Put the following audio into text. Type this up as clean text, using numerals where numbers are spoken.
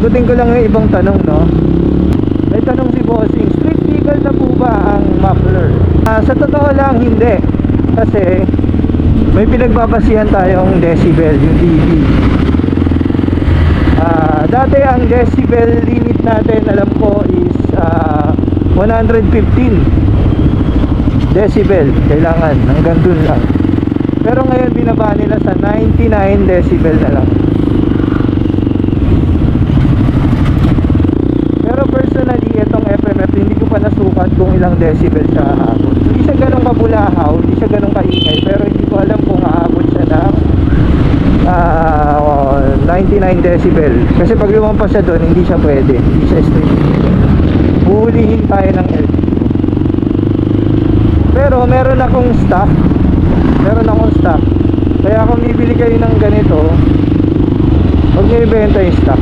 Sagutin ko lang yung ibang tanong, no? May tanong si Bossing, street legal na po ba ang muffler? Sa totoo lang, hindi. Kasi may pinagbabasihan tayong decibel, yung dB. Dati ang decibel limit natin, alam ko, is 115 decibel. Kailangan, hanggang dun lang. Pero ngayon binaba nila sa 99 decibel na lang. Pero personally, itong FMF, hindi ko pa nasukat kung ilang decibel siya aabot. Hindi siya ganong mabulahaw, hindi siya ganong kaingay, pero hindi ko alam kung aabot siya ng 99 decibel. Kasi pag lumampas siya doon, hindi siya pwede, hindi siya straight. Huhulihin tayo ng LTO. Pero meron akong stock, kaya kung bibili kayo ng ganito, huwag nyo ibenta yung stock.